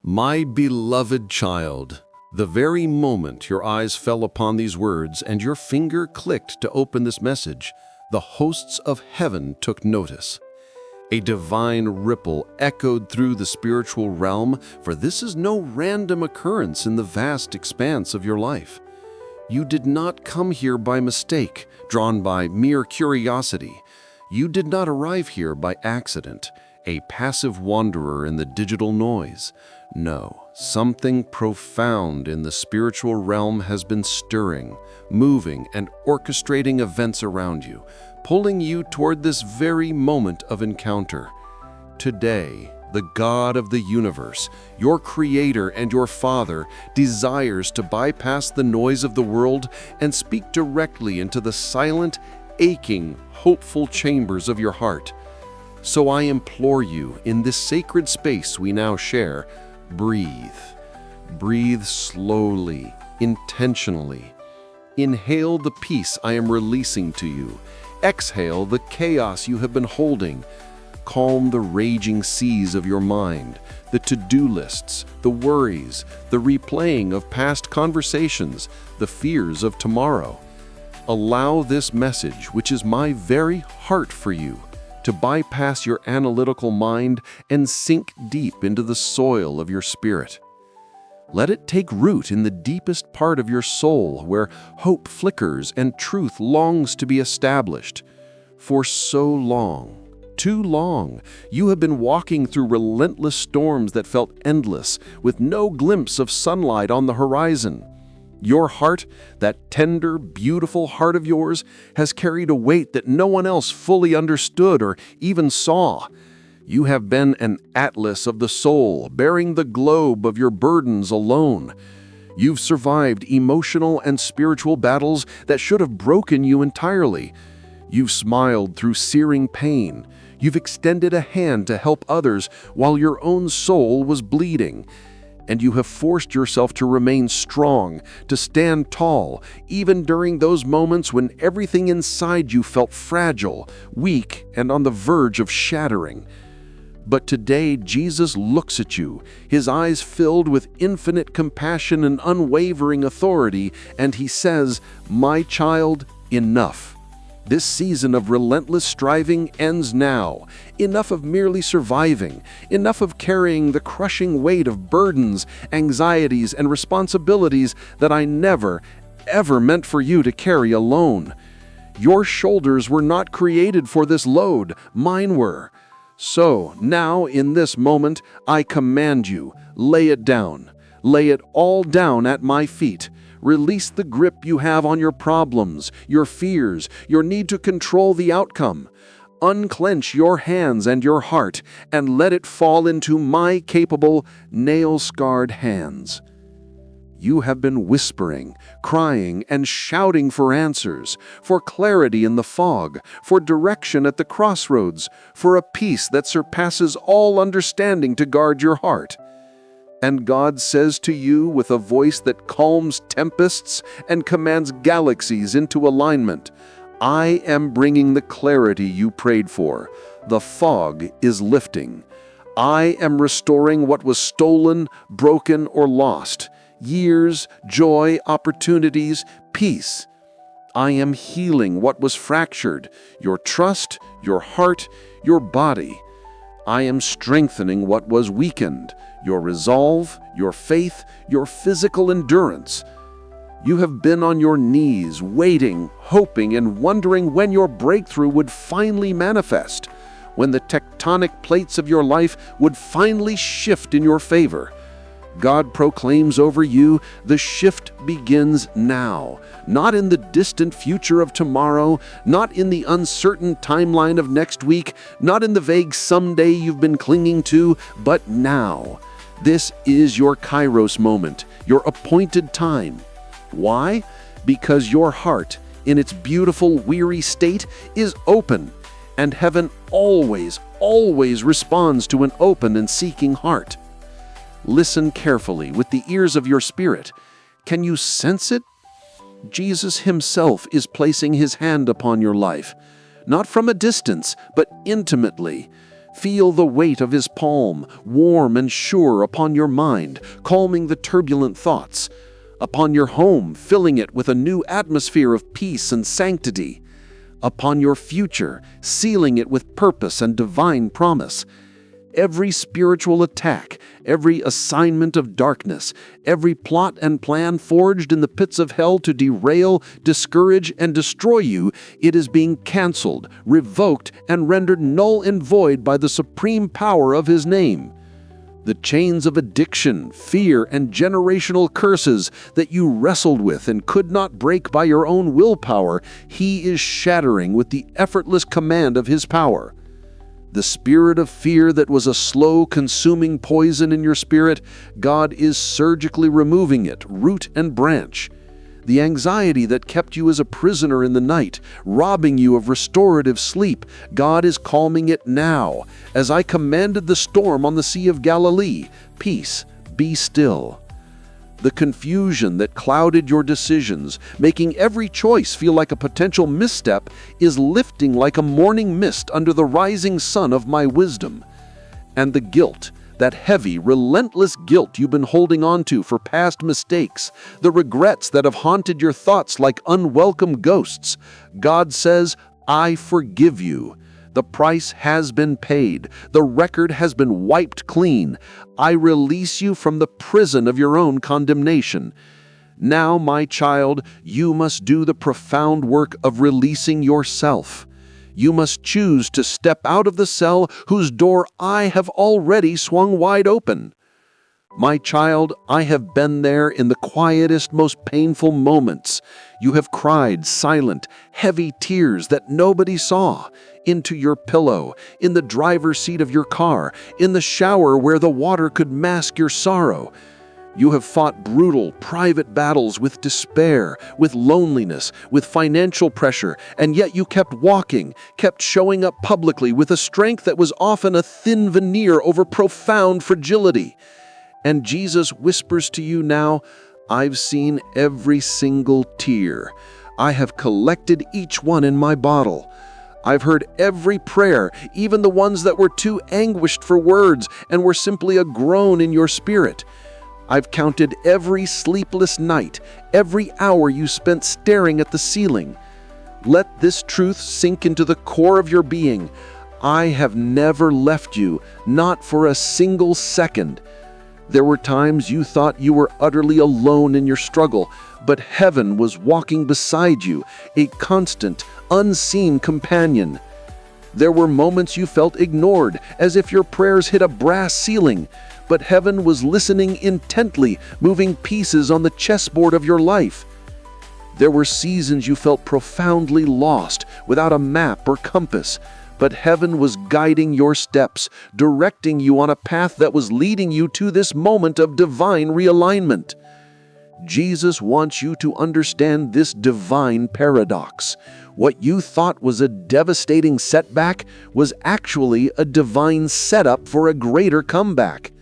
My beloved child, the very moment your eyes fell upon these words and your finger clicked to open this message, the hosts of heaven took notice. A divine ripple echoed through the spiritual realm, for this is no random occurrence in the vast expanse of your life. You did not come here by mistake, drawn by mere curiosity. You did not arrive here by accident, a passive wanderer in the digital noise. No, something profound in the spiritual realm has been stirring, moving, and orchestrating events around you, pulling you toward this very moment of encounter. Today, the God of the universe, your Creator and your Father, desires to bypass the noise of the world and speak directly into the silent, aching, hopeful chambers of your heart. So I implore you, in this sacred space we now share, breathe. Breathe slowly, intentionally. Inhale the peace I am releasing to you. Exhale the chaos you have been holding. Calm the raging seas of your mind, the to-do lists, the worries, the replaying of past conversations, the fears of tomorrow. Allow this message, which is my very heart for you, to bypass your analytical mind and sink deep into the soil of your spirit. Let it take root in the deepest part of your soul, where hope flickers and truth longs to be established. For so long, too long, you have been walking through relentless storms that felt endless, with no glimpse of sunlight on the horizon. Your heart, that tender, beautiful heart of yours, has carried a weight that no one else fully understood or even saw. You have been an atlas of the soul, bearing the globe of your burdens alone. You've survived emotional and spiritual battles that should have broken you entirely. You've smiled through searing pain. You've extended a hand to help others while your own soul was bleeding. And you have forced yourself to remain strong, to stand tall, even during those moments when everything inside you felt fragile, weak, and on the verge of shattering. But today, Jesus looks at you, his eyes filled with infinite compassion and unwavering authority, and he says, "My child, enough. This season of relentless striving ends now. Enough of merely surviving. Enough of carrying the crushing weight of burdens, anxieties, and responsibilities that I never, ever meant for you to carry alone. Your shoulders were not created for this load. Mine were. So now, in this moment, I command you, lay it down. Lay it all down at my feet. Release the grip you have on your problems, your fears, your need to control the outcome. Unclench your hands and your heart, and let it fall into my capable, nail-scarred hands. You have been whispering, crying, and shouting for answers, for clarity in the fog, for direction at the crossroads, for a peace that surpasses all understanding to guard your heart. And God says to you with a voice that calms tempests and commands galaxies into alignment, I am bringing the clarity you prayed for. The fog is lifting. I am restoring what was stolen, broken, or lost. Years, joy, opportunities, peace. I am healing what was fractured, your trust, your heart, your body. I am strengthening what was weakened, your resolve, your faith, your physical endurance. You have been on your knees, waiting, hoping, and wondering when your breakthrough would finally manifest, when the tectonic plates of your life would finally shift in your favor. God proclaims over you, the shift begins now, not in the distant future of tomorrow, not in the uncertain timeline of next week, not in the vague someday you've been clinging to, but now. This is your Kairos moment, your appointed time. Why? Because your heart, in its beautiful, weary state, is open, and heaven always, always responds to an open and seeking heart. Listen carefully with the ears of your spirit. Can you sense it? Jesus himself is placing his hand upon your life, not from a distance, but intimately. Feel the weight of his palm, warm and sure upon your mind, calming the turbulent thoughts. Upon your home, filling it with a new atmosphere of peace and sanctity. Upon your future, sealing it with purpose and divine promise. Every spiritual attack, every assignment of darkness, every plot and plan forged in the pits of hell to derail, discourage, and destroy you, it is being canceled, revoked, and rendered null and void by the supreme power of his name. The chains of addiction, fear, and generational curses that you wrestled with and could not break by your own willpower, he is shattering with the effortless command of his power. The spirit of fear that was a slow, consuming poison in your spirit, God is surgically removing it, root and branch. The anxiety that kept you as a prisoner in the night, robbing you of restorative sleep, God is calming it now. As I commanded the storm on the Sea of Galilee, peace, be still. The confusion that clouded your decisions, making every choice feel like a potential misstep, is lifting like a morning mist under the rising sun of my wisdom. And the guilt, that heavy, relentless guilt you've been holding on to for past mistakes, the regrets that have haunted your thoughts like unwelcome ghosts, God says, I forgive you. The price has been paid. The record has been wiped clean. I release you from the prison of your own condemnation. Now, my child, you must do the profound work of releasing yourself. You must choose to step out of the cell whose door I have already swung wide open. My child, I have been there in the quietest, most painful moments. You have cried silent, heavy tears that nobody saw, into your pillow, in the driver's seat of your car, in the shower where the water could mask your sorrow. You have fought brutal, private battles with despair, with loneliness, with financial pressure, and yet you kept walking, kept showing up publicly with a strength that was often a thin veneer over profound fragility. And Jesus whispers to you now, I've seen every single tear. I have collected each one in my bottle. I've heard every prayer, even the ones that were too anguished for words and were simply a groan in your spirit. I've counted every sleepless night, every hour you spent staring at the ceiling. Let this truth sink into the core of your being. I have never left you, not for a single second. There were times you thought you were utterly alone in your struggle, but heaven was walking beside you, a constant, unseen companion. There were moments you felt ignored, as if your prayers hit a brass ceiling, but heaven was listening intently, moving pieces on the chessboard of your life. There were seasons you felt profoundly lost, without a map or compass, but heaven was guiding your steps, directing you on a path that was leading you to this moment of divine realignment. Jesus wants you to understand this divine paradox. What you thought was a devastating setback was actually a divine setup for a greater comeback.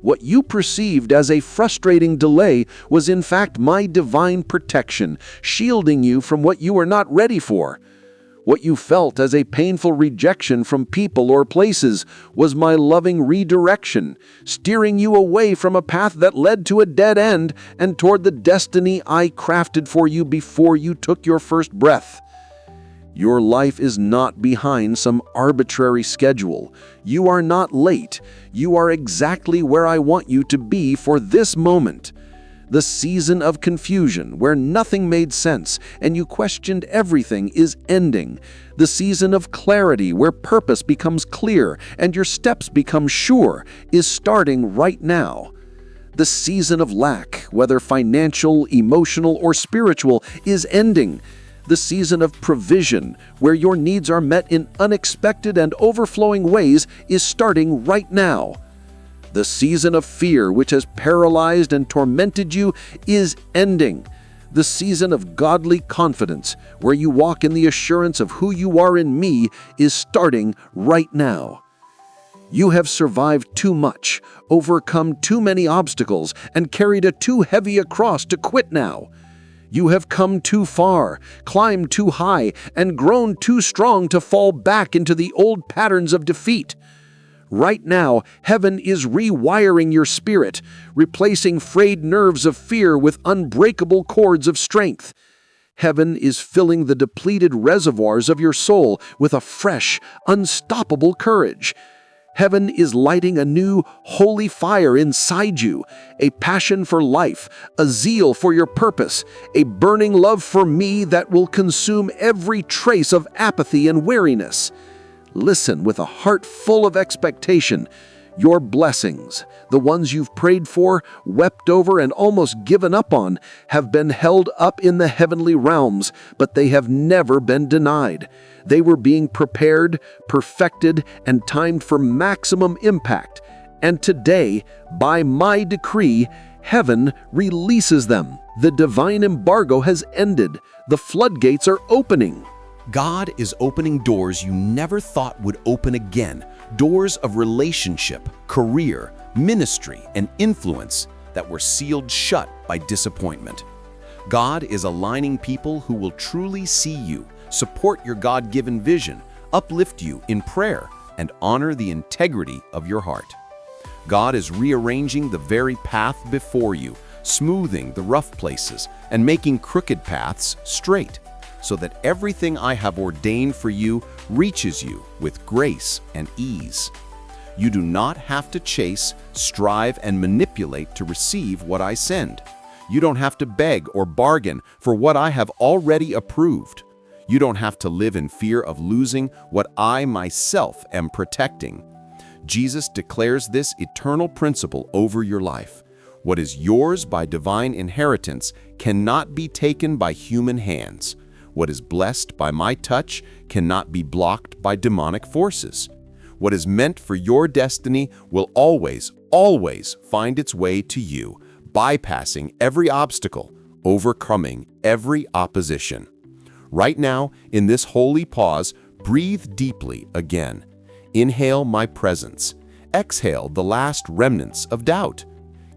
What you perceived as a frustrating delay was in fact my divine protection, shielding you from what you were not ready for. What you felt as a painful rejection from people or places was my loving redirection, steering you away from a path that led to a dead end and toward the destiny I crafted for you before you took your first breath. Your life is not behind some arbitrary schedule. You are not late. You are exactly where I want you to be for this moment. The season of confusion, where nothing made sense and you questioned everything, is ending. The season of clarity, where purpose becomes clear and your steps become sure, is starting right now. The season of lack, whether financial, emotional, or spiritual, is ending. The season of provision, where your needs are met in unexpected and overflowing ways, is starting right now. The season of fear, which has paralyzed and tormented you, is ending. The season of godly confidence, where you walk in the assurance of who you are in me, is starting right now. You have survived too much, overcome too many obstacles, and carried a too heavy a cross to quit now. You have come too far, climbed too high, and grown too strong to fall back into the old patterns of defeat. Right now, heaven is rewiring your spirit, replacing frayed nerves of fear with unbreakable cords of strength. Heaven is filling the depleted reservoirs of your soul with a fresh, unstoppable courage. Heaven is lighting a new, holy fire inside you, a passion for life, a zeal for your purpose, a burning love for me that will consume every trace of apathy and weariness. Listen with a heart full of expectation. Your blessings, the ones you've prayed for, wept over, and almost given up on, have been held up in the heavenly realms, but they have never been denied. They were being prepared, perfected, and timed for maximum impact. And today, by my decree, heaven releases them. The divine embargo has ended. The floodgates are opening. God is opening doors you never thought would open again. Doors of relationship, career, ministry, and influence that were sealed shut by disappointment. God is aligning people who will truly see you, support your God-given vision, uplift you in prayer, and honor the integrity of your heart. God is rearranging the very path before you, smoothing the rough places, and making crooked paths straight, so that everything I have ordained for you reaches you with grace and ease. You do not have to chase, strive, and manipulate to receive what I send. You don't have to beg or bargain for what I have already approved. You don't have to live in fear of losing what I myself am protecting. Jesus declares this eternal principle over your life. What is yours by divine inheritance cannot be taken by human hands. What is blessed by my touch cannot be blocked by demonic forces. What is meant for your destiny will always, always find its way to you, bypassing every obstacle, overcoming every opposition. Right now, in this holy pause, breathe deeply again. Inhale my presence. Exhale the last remnants of doubt.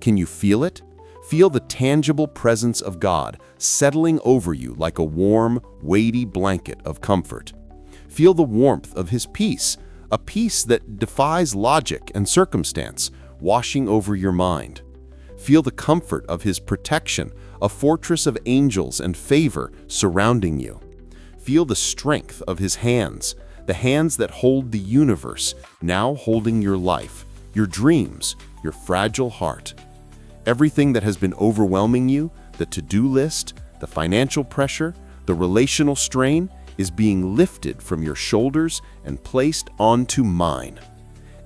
Can you feel it? Feel the tangible presence of God settling over you like a warm, weighty blanket of comfort. Feel the warmth of His peace, a peace that defies logic and circumstance, washing over your mind. Feel the comfort of His protection, a fortress of angels and favor surrounding you. Feel the strength of His hands, the hands that hold the universe, now holding your life, your dreams, your fragile heart. Everything that has been overwhelming you, the to-do list, the financial pressure, the relational strain, is being lifted from your shoulders and placed onto mine.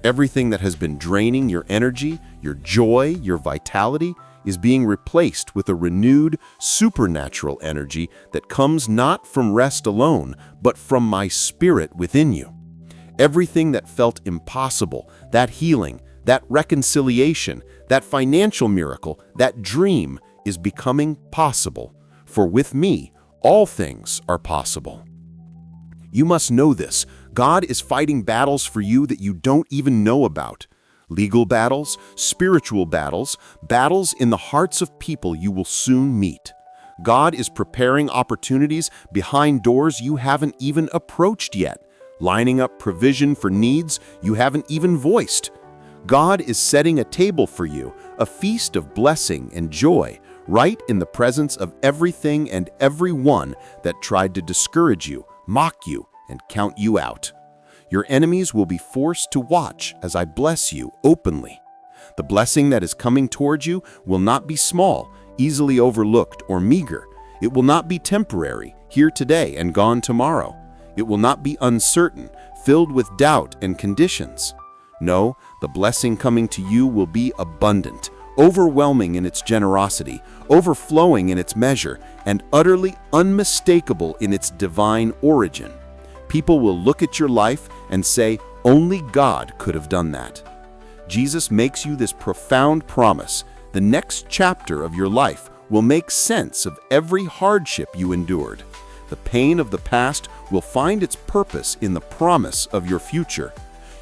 Everything that has been draining your energy, your joy, your vitality, is being replaced with a renewed, supernatural energy that comes not from rest alone, but from my spirit within you. Everything that felt impossible, that healing, that reconciliation, that financial miracle, that dream is becoming possible. For with me, all things are possible. You must know this. God is fighting battles for you that you don't even know about. Legal battles, spiritual battles, battles in the hearts of people you will soon meet. God is preparing opportunities behind doors you haven't even approached yet, lining up provision for needs you haven't even voiced. God is setting a table for you, a feast of blessing and joy, right in the presence of everything and everyone that tried to discourage you, mock you, and count you out. Your enemies will be forced to watch as I bless you openly. The blessing that is coming towards you will not be small, easily overlooked, or meager. It will not be temporary, here today and gone tomorrow. It will not be uncertain, filled with doubt and conditions. No, the blessing coming to you will be abundant, overwhelming in its generosity, overflowing in its measure, and utterly unmistakable in its divine origin. People will look at your life and say, only God could have done that. Jesus makes you this profound promise. The next chapter of your life will make sense of every hardship you endured. The pain of the past will find its purpose in the promise of your future.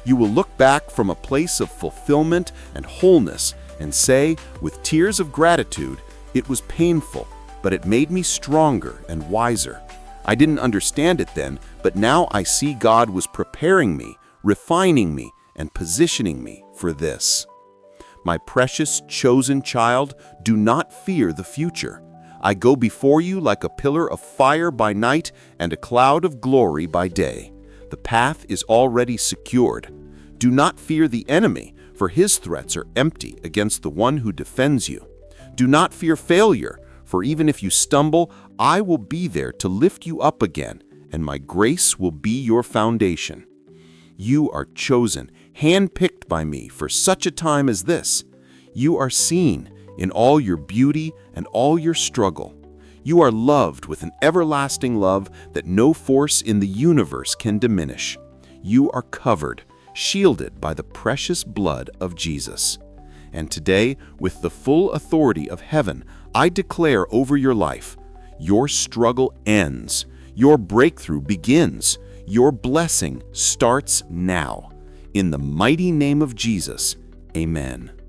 You will look back from a place of fulfillment and wholeness and say, with tears of gratitude, it was painful, but it made me stronger and wiser. I didn't understand it then, but now I see God was preparing me, refining me, and positioning me for this. My precious chosen child, do not fear the future. I go before you like a pillar of fire by night and a cloud of glory by day. The path is already secured. Do not fear the enemy, for his threats are empty against the one who defends you. Do not fear failure, for even if you stumble, I will be there to lift you up again, and my grace will be your foundation. You are chosen, handpicked by me for such a time as this. You are seen in all your beauty and all your struggle. You are loved with an everlasting love that no force in the universe can diminish. You are covered, shielded by the precious blood of Jesus. And today, with the full authority of heaven, I declare over your life, your struggle ends, your breakthrough begins, your blessing starts now. In the mighty name of Jesus, amen.